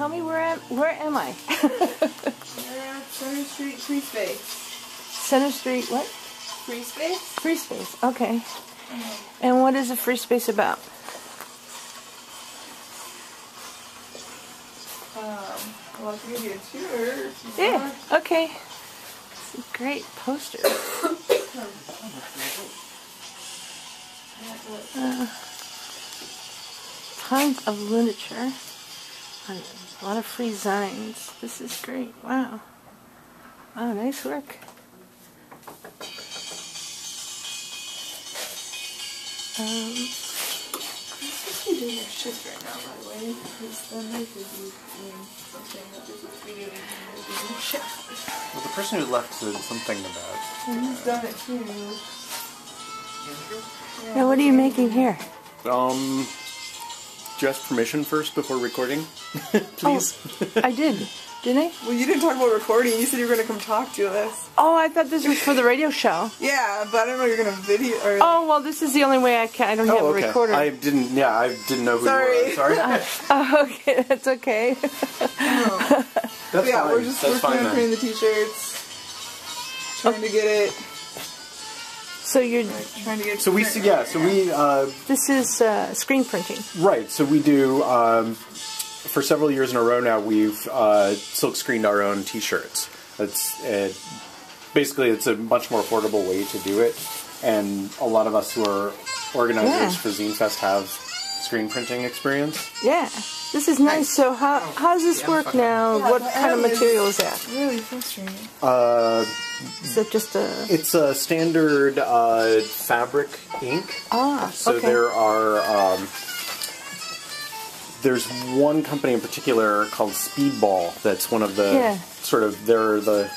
tell me where am I? You're at Center Street Free Space. Center Street what? Free Space? Free Space, okay. And what is a free space about? Well, I can give you a tour. Yeah, okay. It's a great poster. Tons of literature. And a lot of free zines. This is great. Wow. Wow, nice work. We're doing our shift right now, by the way, because then they could be doing something that they're supposed to be doing when they're doing their shift. Well, the person who left said something about... And he's done it too. Yeah, Now, what are you making here? Do you ask permission first before recording? Please? Oh, I did. Didn't I? Well, you didn't talk about recording. You said you were going to come talk to us. Oh, I thought this was for the radio show. Yeah, but I don't know you're going to video... Or... Oh, well, this is the only way I can. I don't have a recorder. I didn't know who you were. Sorry. Oh, okay, that's okay. Oh. That's yeah, fine. we're just working on printing the t-shirts. Trying to get it... So you're... trying to get... So we... Yeah, so we... this is screen printing. Right, so we do... for several years in a row now, we've silk screened our own T-shirts. Basically, it's a much more affordable way to do it, and a lot of us who are organizers for Zine Fest have screen printing experience. Yeah, this is nice. So how does this work now? What kind of material is that? Really frustrating. Is it just a... It's a standard fabric ink. Ah, so okay. there are... There's one company in particular called Speedball that's one of the they're the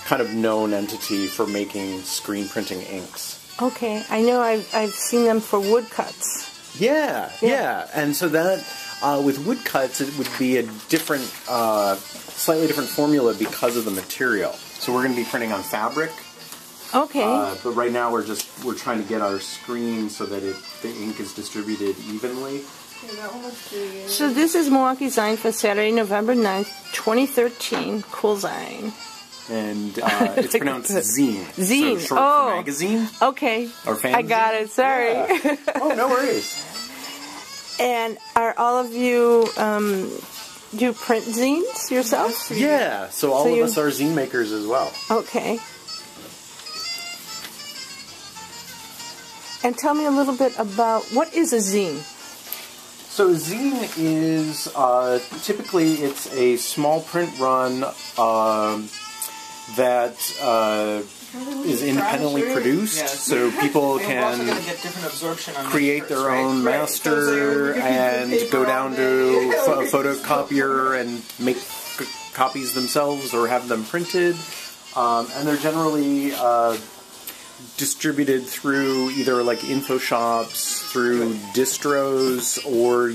kind of known entity for making screen printing inks. Okay, I know I've seen them for woodcuts. Yeah. And so that, with woodcuts, it would be a different, slightly different formula because of the material. So we're going to be printing on fabric. Okay. But right now we're trying to get our screen so that the ink is distributed evenly. So this is Milwaukee Zine Fest, Saturday, November 9th, 2013. Cool Zine. And it's pronounced zine. Zine. So short for magazine. Okay. Or fanzine. I got it. Sorry. Yeah. Oh, no worries. And are all of you do you print zines yourself? Yeah. So all of us are zine makers as well. Okay. And tell me a little bit about what is a zine? So a zine is typically it's a small print run that is independently produced, so people can create their own master and go down to a photocopier and make copies themselves or have them printed, and they're generally distributed through either like info shops, through distros, or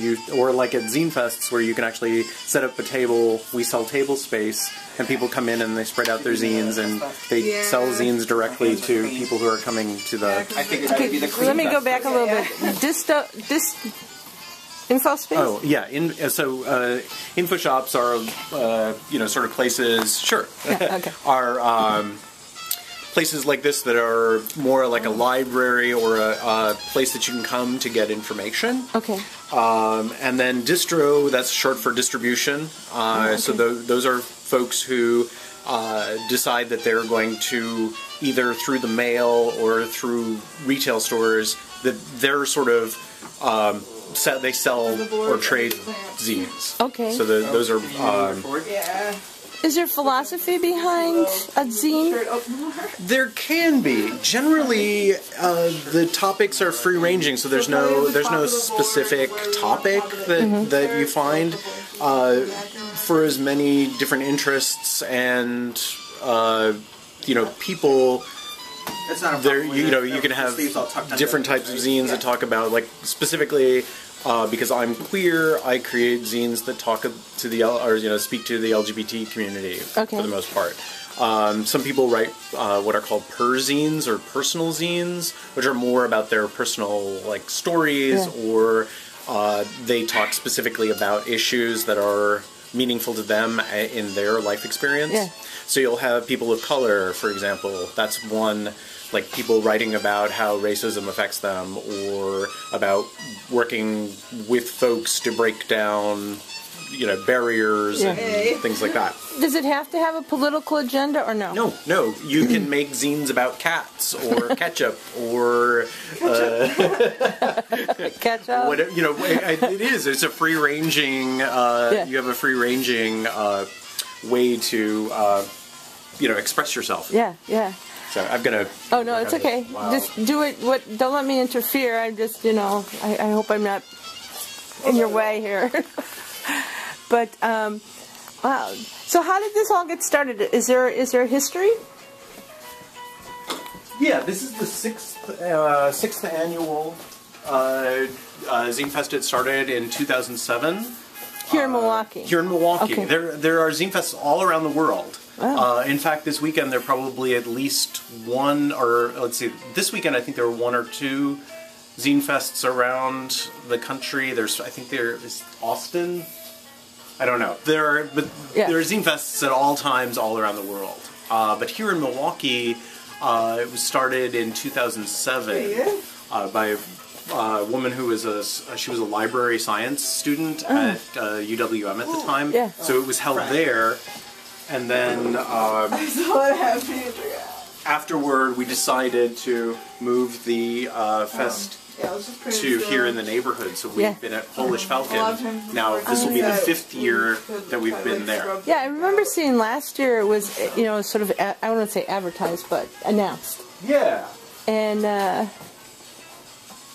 like at Zine Fests where you can actually set up a table. We sell table space, and people come in and they spread out their zines, and they sell zines directly to people who are coming to the... Okay, let me go back a little bit. Info space? Oh, yeah. Info shops are, sort of places, are... places like this that are more like a library or a place that you can come to get information. Okay. And then distro, that's short for distribution. So those are folks who decide that they're going to, either through the mail or through retail stores, that they're sort of, they sell or trade zines. Okay. So those are... Is there philosophy behind a zine? There can be. Generally, the topics are free-ranging, so there's no specific topic that you find for as many different interests and people. There, you can have different types of zines that talk about, like, specifically. Because I'm queer, I create zines that talk to speak to the LGBT community for the most part. Some people write what are called per-zines or personal zines, which are more about their personal stories, or they talk specifically about issues that are meaningful to them in their life experience. Yeah. So you'll have people of color, for example. That's one, like people writing about how racism affects them, or about working with folks to break down, barriers and things like that. Does it have to have a political agenda or no? No. You can make zines about cats or ketchup or ketchup. Whatever, it is. It's a free-ranging. You have a free-ranging way to express yourself. Yeah. So I'm gonna. Oh no, it's okay. Wow. Just do it. Don't let me interfere. I just, I hope I'm not in your way here. But wow. So how did this all get started? Is there a history? Yeah, this is the sixth annual Zine Fest. It started in 2007. Here in Milwaukee. Here in Milwaukee. Okay. There are Zine Fests all around the world. Wow. In fact, this weekend there are probably at least one, or let's see, this weekend I think there were one or two Zine Fests around the country. I think there is Austin. I don't know. There are Zine Fests at all times all around the world. But here in Milwaukee, it was started in 2007 by a woman who was she was a library science student at UWM at the time. Yeah. So it was held there, and then afterward we decided to move the fest to here in the neighborhood. So we've been at Polish Falcon. Now this will be the 5th year that we've been there. Yeah, I remember seeing last year it was, sort of, I don't want to say advertised, but announced. Yeah. And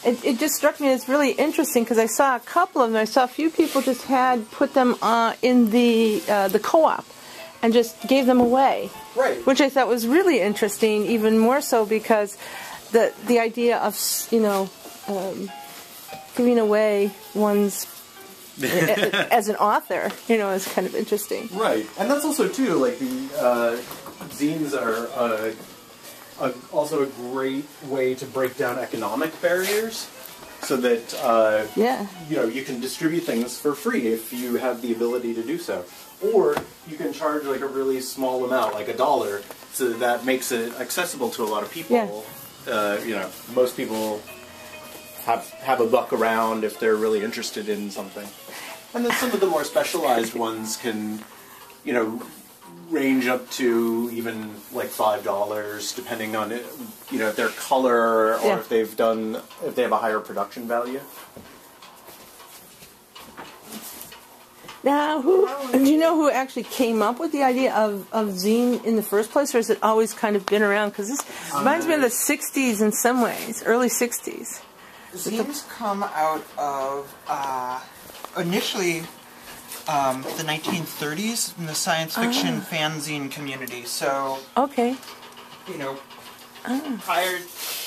it just struck me as really interesting because I saw a couple of them. I saw a few people just had put them in the co-op and just gave them away. Right. Which I thought was really interesting, even more so because the idea of, giving away one's as an author, is kind of interesting. Right, and that's also too like the zines are also a great way to break down economic barriers, so that you can distribute things for free if you have the ability to do so, or you can charge like a really small amount, like $1, so that makes it accessible to a lot of people. Yeah. Most people have a buck around if they're really interested in something. And then some of the more specialized ones can, range up to even like $5, depending on if their color or if they have a higher production value. Now, do you know who actually came up with the idea of zine in the first place, or has it always kind of been around? Because this reminds me of the 60s in some ways, early 60s. Zines come out of, initially, the 1930s in the science fiction fanzine community. So, prior,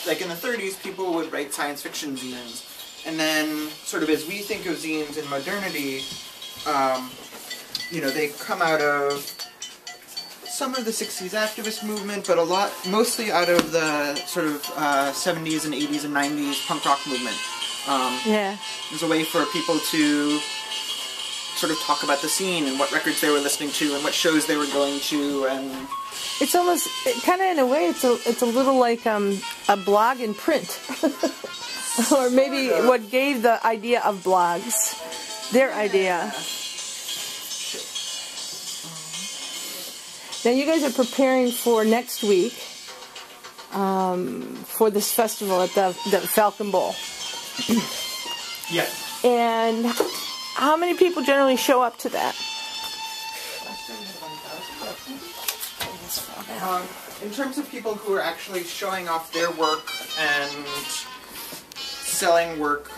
like in the 30s, people would write science fiction zines. And then, sort of as we think of zines in modernity, they come out of some of the 60s activist movement, but mostly out of the sort of 70s and 80s and 90s punk rock movement. It was a way for people to sort of talk about the scene and what records they were listening to and what shows they were going to, and it's almost kind of in a way it's a little like a blog in print, or maybe what gave the idea of blogs their idea. Now you guys are preparing for next week for this festival at the Falcon Bowl. Yeah. And how many people generally show up to that? In terms of people who are actually showing off their work and selling work,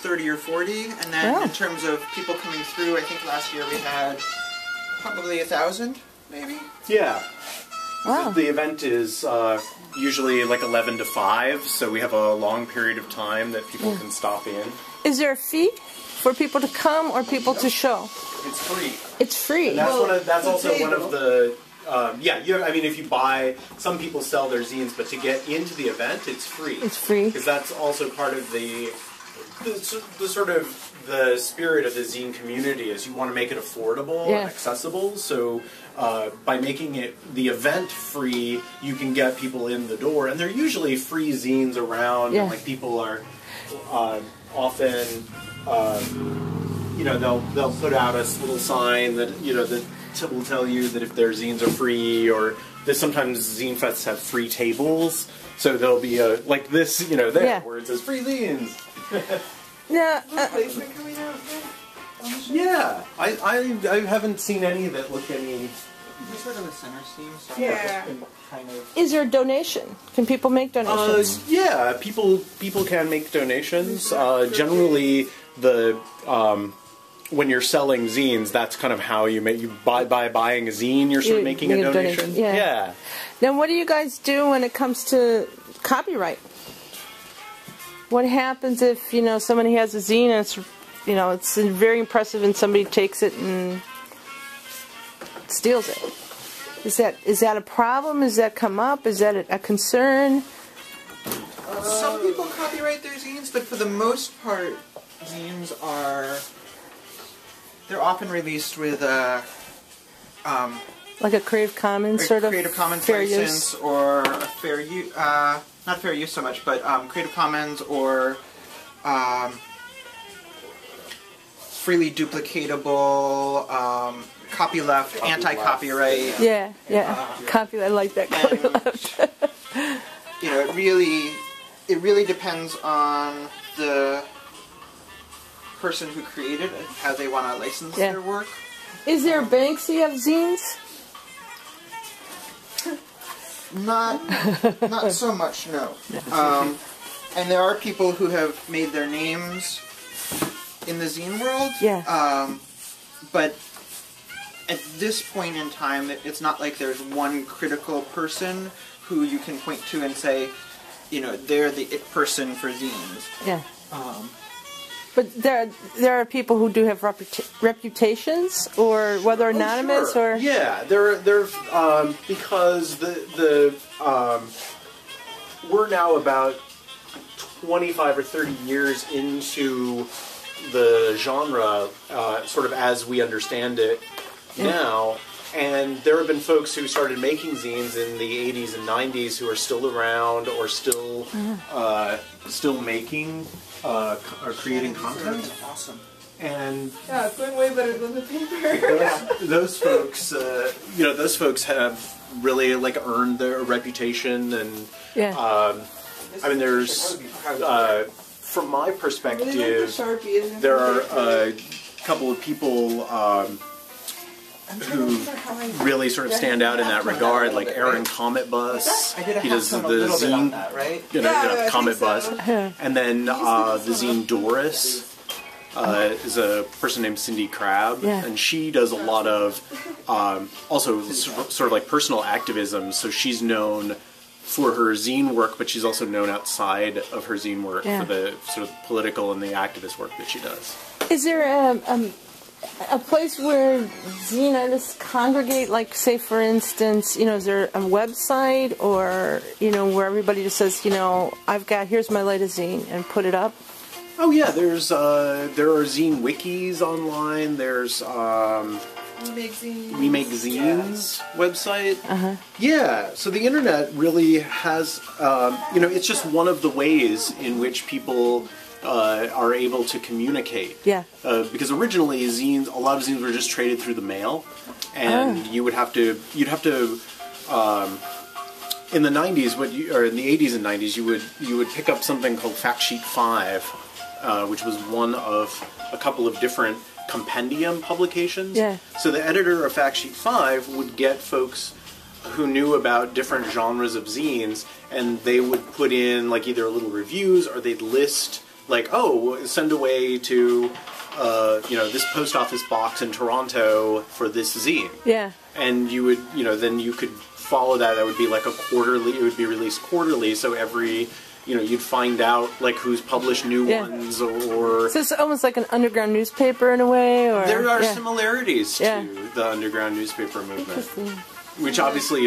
30 or 40. And then in terms of people coming through, I think last year we had probably 1,000, maybe? Yeah. Wow. The event is usually like 11 to 5, so we have a long period of time that people can stop in. Is there a fee for people to come or people to show? It's free. It's free. And that's also one of the... if you buy... Some people sell their zines, but to get into the event, it's free. It's free. Because that's also part of the sort of the spirit of the zine community is you want to make it affordable and accessible. So by making the event free, you can get people in the door, and there are usually free zines around. And, like, people are often, they'll put out a little sign that that will tell you that if their zines are free, or that sometimes zine fests have free tables. So there'll be a like this, where it says free zines. Yeah. Placement coming out. Yeah, I haven't seen any that look any. These are the center seams. So Yeah. Kind of. Is there a donation? Can people make donations? Yeah, people can make donations. Generally, when you're selling zines, that's kind of how you make. By buying a zine, you're sort of making a donation. Yeah. Then what do you guys do when it comes to copyright? What happens if somebody has a zine and it's very impressive and somebody takes it and steals it? Is that a problem? Does that come up? Is that a concern? Some people copyright their zines, but for the most part, zines they're often released with like a Creative Commons sort of Creative Commons fair license, use? or a fair use, not fair use so much, but Creative Commons or freely duplicatable, copyleft, anti-copyright. Yeah. Copyright, I like that. Copyleft. It really depends on the person who created it, how they want to license their work. Is there Banksy of zines? Not so much, no. And there are people who have made their names in the zine world. Yeah. But at this point in time, it's not like there's one critical person who you can point to and say, they're the it person for zines. Yeah. But there are people who do have reputations, or whether anonymous or they're because we're now about 25 or 30 years into the genre, sort of as we understand it now, and there have been folks who started making zines in the 80s and 90s who are still around or still making or creating content. Awesome. And it's going way better than the paper. those folks have really earned their reputation, and there's from my perspective, there are a couple of people who really sort of stand out in that regard, like Aaron Comet Bus. He does the zine, Comet Bus, and then the zine Doris is a person named Cindy Crabb, and she does a lot of also sort of like personal activism. So she's known for her zine work, but she's also known outside of her zine work for the sort of political and the activist work that she does. Is there a place where zine artists congregate, like, say, for instance, is there a website, or, where everybody just says, here's my latest zine, and put it up? Oh, yeah, there are zine wikis online, there's, We Make Zines website. Yeah, so the internet really has, it's just one of the ways in which people are able to communicate. Yeah. Because originally a lot of zines were just traded through the mail, and you'd have to in the 90s, or in the 80s and 90s, you would pick up something called Fact Sheet 5, which was one of a couple of different compendium publications. Yeah. So the editor of Fact Sheet 5 would get folks who knew about different genres of zines, and they would put in either little reviews, or they'd list send away to this post office box in Toronto for this zine. Yeah. And you would then you could follow that. That would be like a quarterly. It would be released quarterly, so every you'd find out who's published new ones, or so it's almost like an underground newspaper in a way, or there are similarities to the underground newspaper movement, which obviously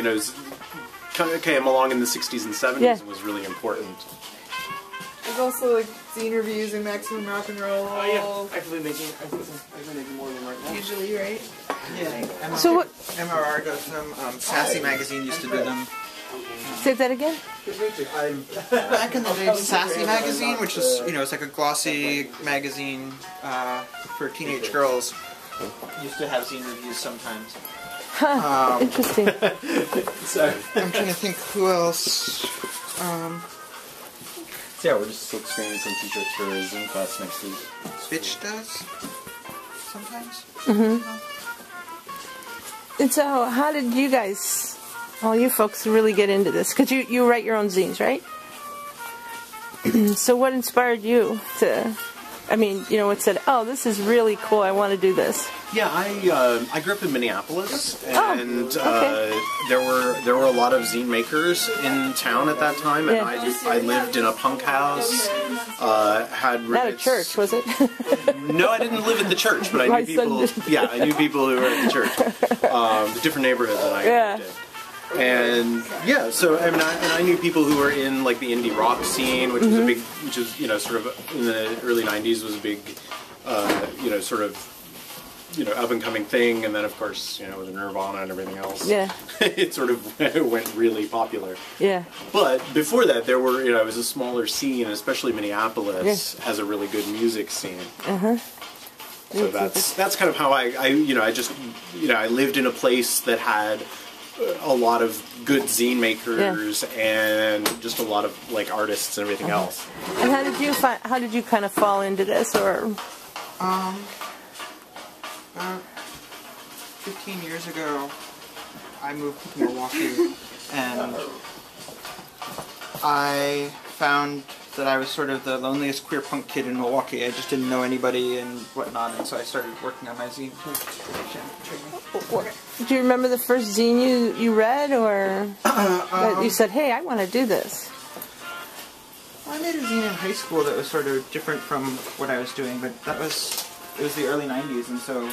came along in the 60s and 70s and was really important. There's also like zine reviews and Maximum Rock and Roll. Oh yeah, I've been making more of them right now. Usually, right? Yeah. So what? MRR does them. Sassy Magazine used to do them. Say that again? Back in the day, Sassy Magazine, which is, it's like a glossy magazine for teenage girls, used to have zine reviews sometimes. Huh, interesting. So I'm trying to think who else. So yeah, we're just silk screening some t-shirts for Zine Fest next week. Bitch does sometimes. And so, how did you guys, all you folks, really get into this? Because you write your own zines, right? So what inspired you to, what said, oh, this is really cool, I want to do this? Yeah, I grew up in Minneapolis, and okay. there were a lot of zine makers in town at that time, and I lived in a punk house. Had roommates. Not a church, was it? No, I didn't live at the church, but I knew people. Yeah, I knew people who were at the church, the different neighborhoods that I lived in. And yeah, so I knew people who were in like the indie rock scene, which was a big, sort of in the early '90s was a big, sort of. Up and coming thing, and then of course, with Nirvana and everything else, it sort of went really popular. Yeah. But before that, there were, it was a smaller scene, especially Minneapolis has a really good music scene. So that's kind of how I lived in a place that had a lot of good zine makers and just a lot of like artists and everything else. And how did you kind of fall into this, or? 15 years ago, I moved to Milwaukee, and I found that I was sort of the loneliest queer punk kid in Milwaukee. I just didn't know anybody and whatnot, and so I started working on my zine. Do you remember the first zine you read, or that you said, hey, I want to do this? Well, I made a zine in high school that was sort of different from what I was doing, but it was the early 90s, and so,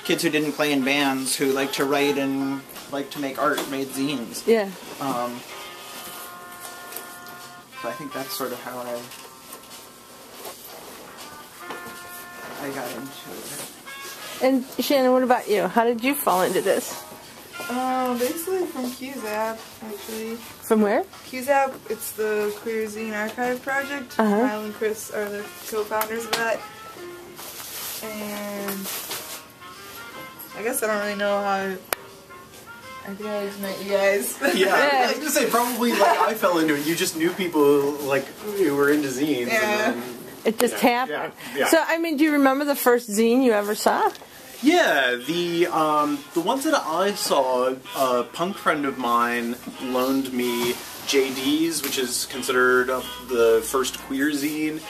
kids who didn't play in bands, who liked to write and liked to make art, made zines. Yeah. So I think that's sort of how I got into it. And Shannon, what about you? How did you fall into this? Basically from QZAP, actually. From where? QZAP, it's the Queer Zine Archive Project. Milo and Chris are the co-founders of that. And I guess I don't really know how I guys met you guys. Yeah, I was gonna say probably like I fell into it. You just knew people like who were into zines. Yeah. And then, it just happened. Yeah. So do you remember the first zine you ever saw? Yeah, the ones that I saw, a punk friend of mine loaned me JD's, which is considered the first queer zine.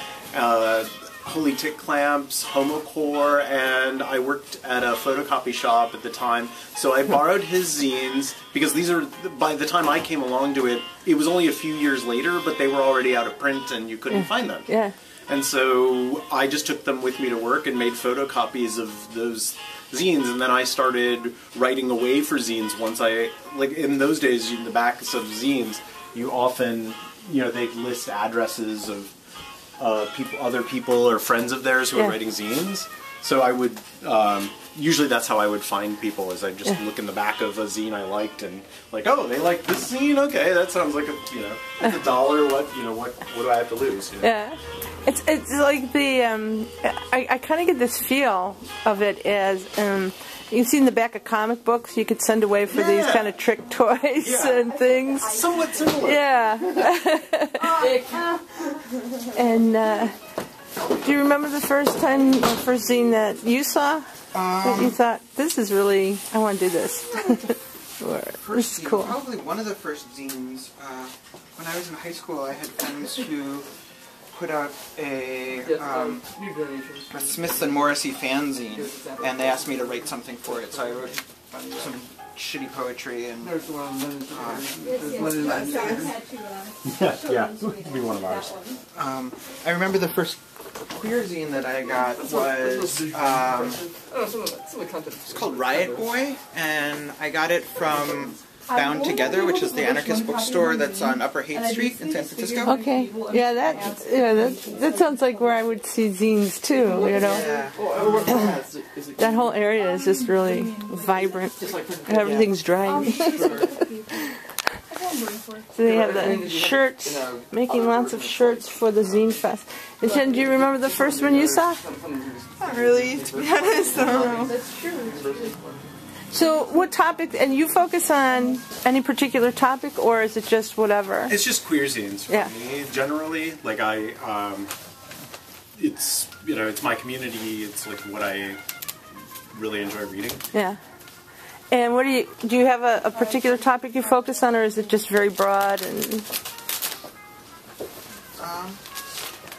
Holy Tick Clamps, Homocore, and I worked at a photocopy shop at the time, so I borrowed his zines, because these are, by the time I came along to it, it was only a few years later, but they were already out of print and you couldn't find them. Yeah. And so I just took them with me to work and made photocopies of those zines, and then I started writing away for zines once in those days, in the backs of zines, you often, they'd list addresses of other people or friends of theirs who are writing zines. So I would, usually that's how I would find people, is I'd just look in the back of a zine I liked and like, oh, they like this zine? Okay, that sounds like it's $1, what do I have to lose? Yeah. It's like I kind of get this feel of it as, you've seen the back of comic books, you could send away for these kind of trick toys and things. Somewhat similar. Yeah. And do you remember the first zine that you saw? That you thought, this is really, I want to do this. This is cool. Probably one of the first zines, when I was in high school, I had friends who put out a Smith and Morrissey fanzine, and they asked me to write something for it, so I wrote some shitty poetry and it'd be one of ours. I remember the first queer zine that I got was it's called Riot Boy, and I got it from Bound Together, which is the anarchist bookstore that's on Upper Haight Street in San Francisco. Okay, yeah, that sounds like where I would see zines too. You know, that whole area is just really vibrant. Everything's dry. So they have the shirts, making lots of shirts for the Zine Fest. And Shannon, do you remember the first one you saw? Not really, to be honest. I don't know. So what topic, and you focus on any particular topic, or is it just whatever? It's just queer zines for me, generally. Like it's, you know, it's my community, it's like what I really enjoy reading. Yeah. And what do you have a particular topic you focus on, or is it just very broad? And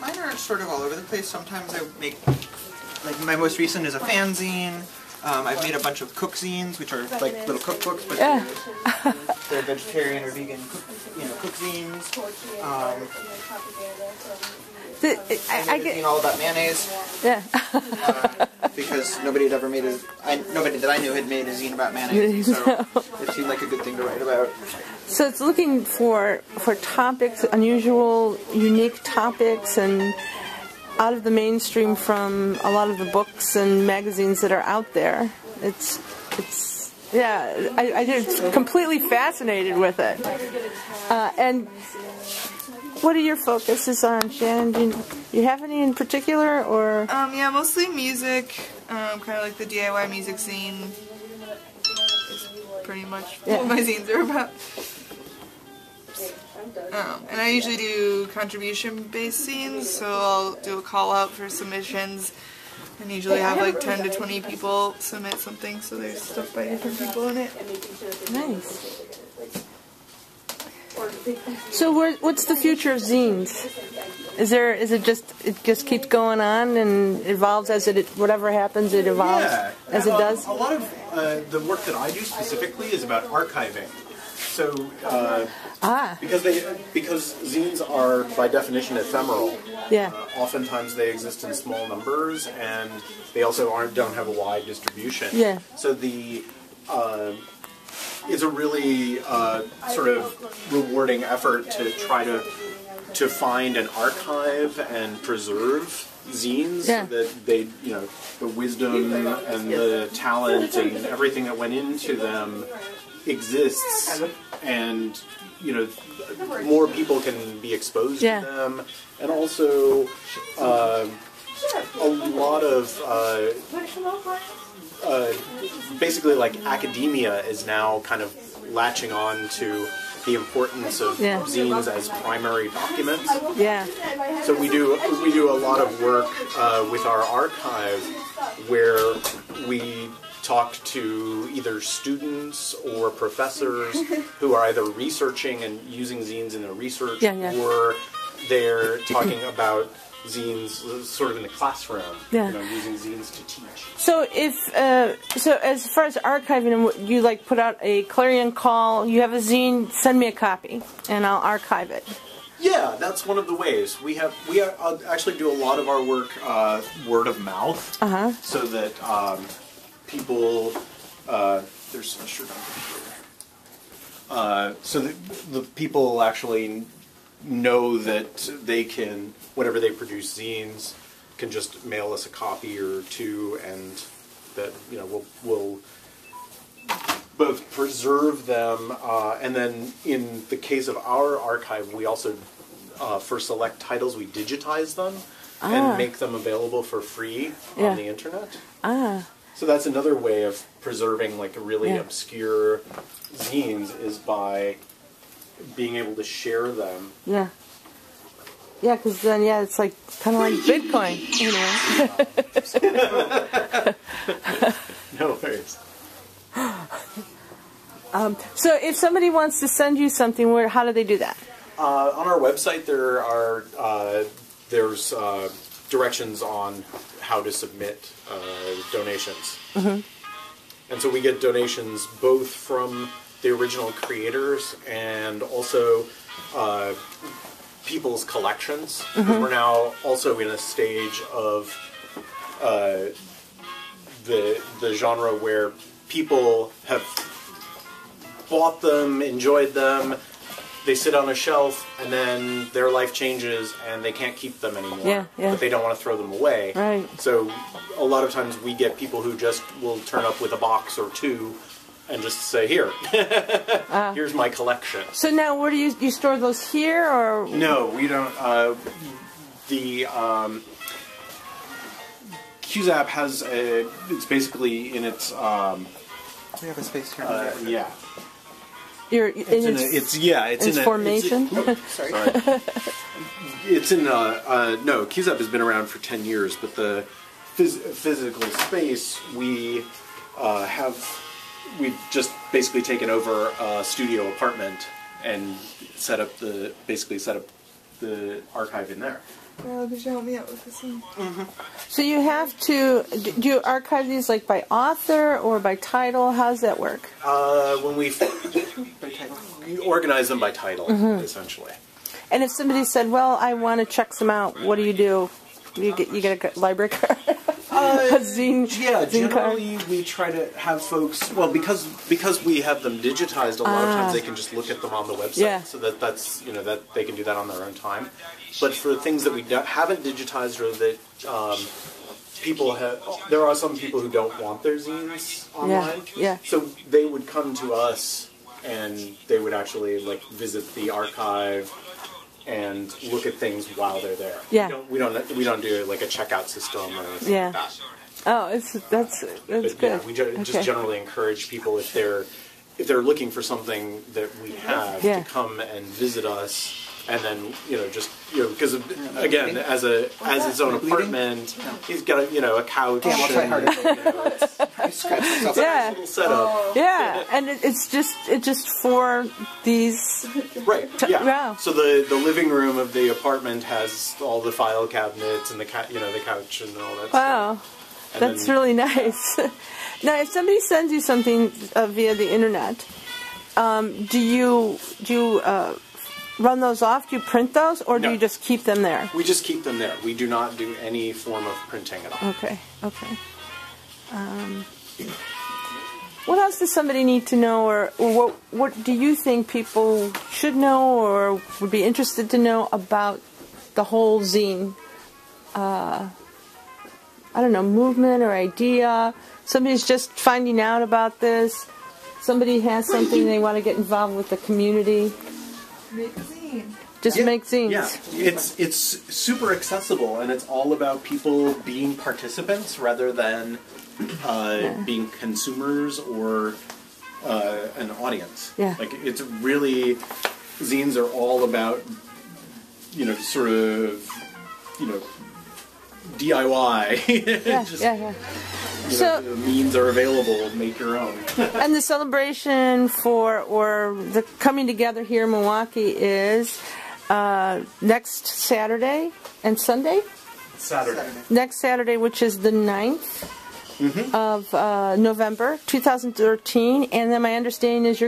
mine are sort of all over the place. Sometimes I make, like my most recent is a fanzine. I've made a bunch of cook zines, which are like little cookbooks, but they're vegetarian or vegan cook zines. I get all about mayonnaise. Yeah. Because nobody had ever made nobody that I knew had made a zine about mayonnaise, so it seemed like a good thing to write about. So it's looking for topics, unusual, unique topics, and out of the mainstream from a lot of the books and magazines that are out there. It's I'm completely fascinated with it. And what are your focuses on, Shannon? Do you have any in particular, or? Yeah, mostly music. Kind of like the DIY music zine. Is pretty much what my zines are about. And I usually do contribution-based zines, so I'll do a call-out for submissions, and usually have like 10 to 20 people submit something, so there's stuff by different people in it. Nice. So what's the future of zines? Is it just keeps going on and evolves as whatever happens, it evolves as it does? A lot of the work that I do specifically is about archiving. So because zines are by definition ephemeral. Yeah. Oftentimes they exist in small numbers, and they also don't have a wide distribution. Yeah. So it's a really sort of rewarding effort to try to find and archive and preserve zines so that they, the wisdom and the talent and everything that went into them exists, and more people can be exposed to them, and also a lot of basically like academia is now kind of latching on to the importance of zines as primary documents. Yeah. So we do a lot of work with our archive where we talk to either students or professors who are either researching and using zines in their research, or they're talking about zines sort of in the classroom, using zines to teach. So so as far as archiving, you like put out a clarion call, you have a zine, send me a copy, and I'll archive it. Yeah, that's one of the ways. We actually do a lot of our work word of mouth, so that people, there's a shirt under here, so that the people actually know that they can, whenever they produce zines, can just mail us a copy or two, and that we'll both preserve them, and then in the case of our archive, we also for select titles we digitize them and make them available for free on the internet. So that's another way of preserving like a really obscure zines, is by being able to share them. Yeah. Yeah, because then, it's like kind of like Bitcoin, No worries. So if somebody wants to send you something, how do they do that? On our website, there's directions on how to submit donations. And so we get donations both from the original creators and also people's collections. We're now also in a stage of the genre where people have bought them, enjoyed them, they sit on a shelf, and then their life changes, and they can't keep them anymore. Yeah, yeah. But they don't want to throw them away. Right. So a lot of times we get people who just will turn up with a box or two and just say, here, here's my collection. So now, where do you store those here, or? No, we don't. The QZAP has it's basically in its... we have a space here. Yeah. It's formation. Sorry. It's in no, QZAP has been around for 10 years, but the physical space we've just basically taken over a studio apartment and basically set up the archive in there. Well, could you help me out with this one? Mm-hmm. So you have to, do you archive these like by author or by title? How does that work? When we organize them by title, essentially. And if somebody said, well, I want to check some out, what do? You get a library card? A zine, zine generally card? we try to have folks, well, because we have them digitized, a lot of times they can just look at them on the website, so that's, that they can do that on their own time. But for things that we haven't digitized or that people have, there are some people who don't want their zines online, so they would come to us and they would actually visit the archive and look at things while they're there. Yeah. We don't do like a checkout system or anything like that. Oh, that's good. Yeah, we just generally encourage people if they're looking for something that we have to come and visit us, and then because again as his own apartment, he's got a couch. Damn, I'll try harder. A little setup. And it's just for these. Right. Yeah. So the living room of the apartment has all the file cabinets and the couch and all that. Wow. Stuff. And That's really nice. Now, if somebody sends you something via the internet, do you run those off? Do you print those, or do you just keep them there? We just keep them there. We do not do any form of printing at all. Okay. What else does somebody need to know, or what do you think people should know or would be interested to know about the whole zine? I don't know, movement or idea. Somebody's just finding out about this. Somebody has something they want to get involved with the community. Make a zine. Just make zines. Yeah, it's super accessible, and it's all about people being participants rather than being consumers or an audience. Yeah. It's really, zines are all about, sort of, DIY. So the means are available. Make your own. And the celebration or the coming together here in Milwaukee is next Saturday and Sunday? Saturday. Next Saturday, which is the 9th of November 2013. And then my understanding is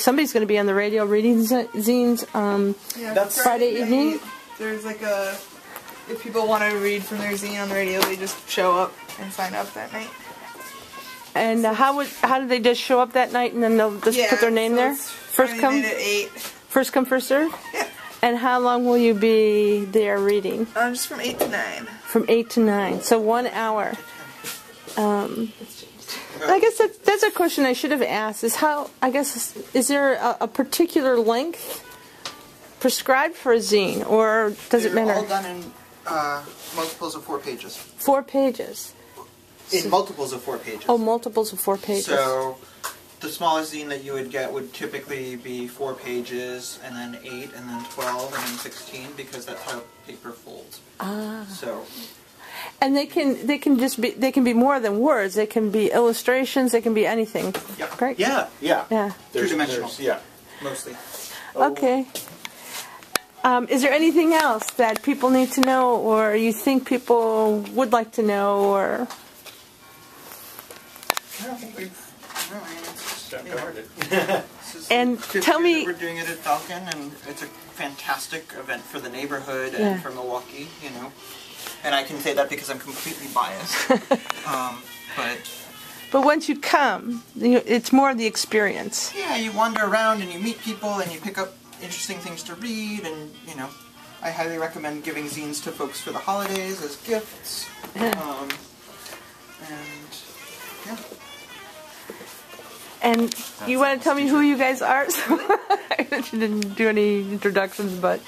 somebody's going to be on the radio reading zines that's Friday evening. There's if people want to read from their zine on the radio, they just show up and sign up that night. And how do they just show up that night and then they'll just put their name there? First come, at 8. First come, first serve? Yeah. And how long will you be there reading? Just from 8 to 9. From 8 to 9, so 1 hour. I guess that's a question I should have asked. Is there a particular length prescribed for a zine, or does it matter? They're all done in multiples of 4 pages. 4 pages. In multiples of 4 pages. Oh, multiples of 4 pages. So the smallest zine that you would get would typically be 4 pages, and then 8, and then 12, and then 16, because that's how paper folds. So. And they can be more than words. They can be illustrations. They can be anything. Yep. Right? Yeah. 2-dimensional. Yeah. Mostly. Okay. Is there anything else that people need to know, or you think people would like to know, or? I don't think we've covered it. And tell me, we're doing it at Falcon, and it's a fantastic event for the neighborhood and for Milwaukee, And I can say that because I'm completely biased. But But once you come, it's more the experience. Yeah, you wander around and you meet people and you pick up interesting things to read, and I highly recommend giving zines to folks for the holidays as gifts. And you want to tell me who you guys are? So I know you didn't do any introductions, but...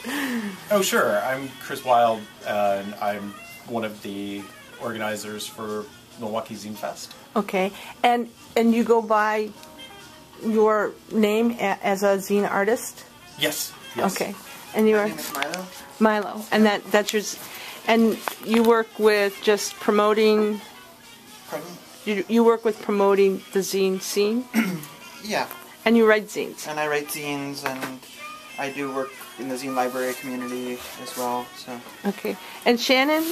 Oh, sure. I'm Chris Wild, and I'm one of the organizers for Milwaukee Zine Fest. Okay. And you go by your name as a zine artist? Yes. Okay. And you are... My name is Milo. Milo. And that's your... And you work with just promoting... Pardon? You work with promoting the zine scene? Yeah. And you write zines? And I write zines, and I do work in the zine library community as well. So. Okay. And Shannon,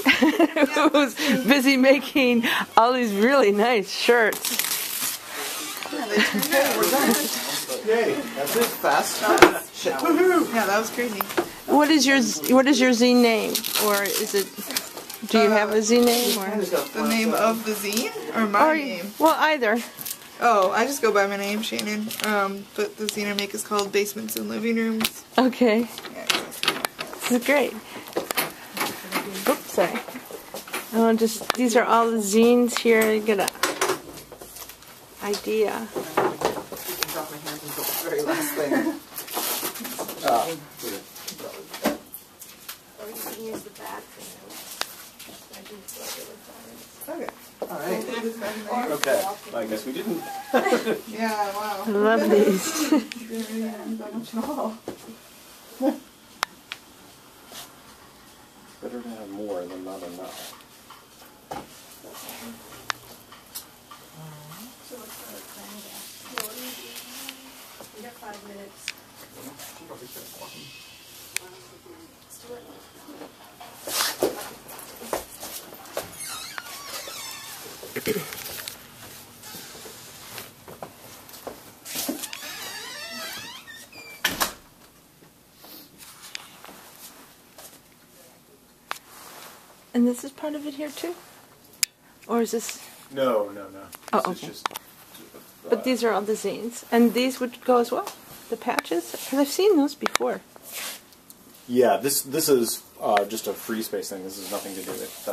who's busy making all these really nice shirts. Yeah, they turned out. We're done. Yay! That's it. Fast. Shit. Woohoo! Yeah, that was crazy. What is your zine name, or is it? Do you have a zine name, or the name of the zine, or my name? Well, either. Oh, I just go by my name, Shannon. But the zine I make is called Basements and Living Rooms. Okay. Yeah, this is great. Oops, sorry. These are all the zines here. You get an idea. Drop my hands until the very last thing. Or you can use the back for okay. Alright. Okay. I guess we didn't. Yeah, wow. I love these. Better to have more than not enough. We got 5 minutes. Let's do it. And this is part of it here too? Or is this... No. Oh, This okay. is just, But these are all the zines. And these would go as well? The patches? Because I've seen those before. Yeah, this is just a free space thing. This has nothing to do with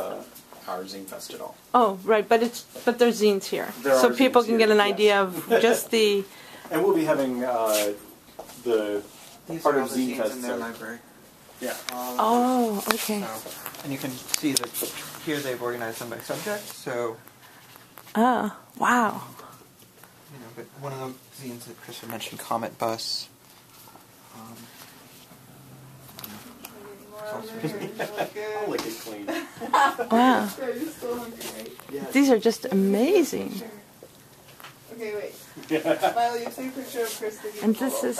our Zine Fest at all. Oh, right, but there's zines here. There so are people zines can here, get an yes. idea of just the... And we'll be having the These part are of all the Zine zines Fest. in their library. Yeah. Oh, okay. So, and you can see that here they've organized them by subject. So. Ah, wow. But one of the zines that Chris had mentioned, Comet Bus. I'll lick it clean. Wow. You're still hungry, right? Yeah. These are just amazing. Okay, wait. Milo, you take a picture of Chris. And this is...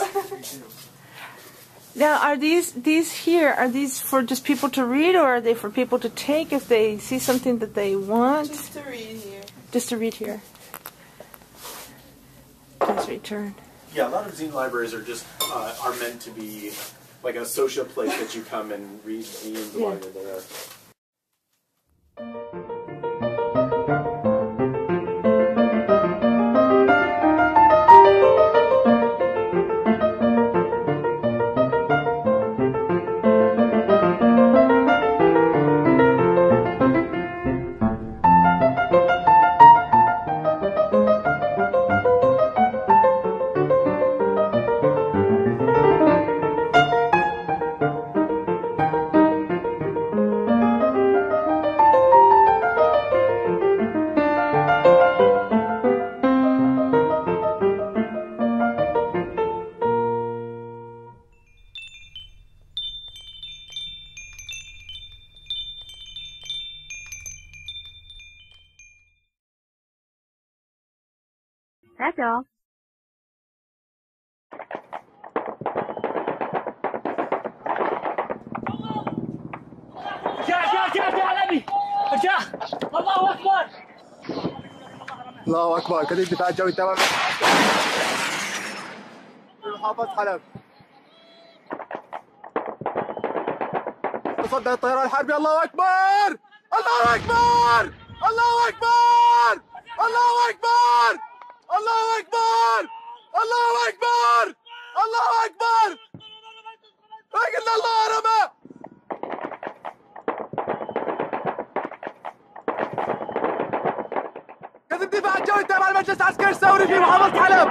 Now, are these here, are these for just people to read, or are they for people to take if they see something that they want? Just to read here. Just to read here. Please return. Yeah, a lot of zine libraries are just are meant to be like a social place that you come and read zines while you're there. That's all. الله اكبر كده الدفاع الجوي تمام محافظ حلب تصدى الطيران الحربي الله اكبر الله اكبر الله اكبر الله أكبر الله أكبر الله أكبر الله أكبر لكن الله رمى كذا الدفاع الجوي تابع المجلس العسكري الثوري في محافظة حلب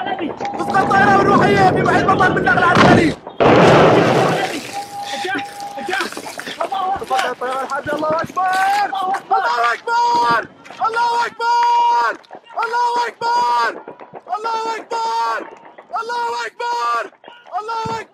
تسقط الطائرة بالروحية في محيط مطار بالنقل العسكري تفضل الطيارة الحادة الله أكبر الله أكبر الله أكبر الله أكبر الله أكبر الله أكبر الله أكبر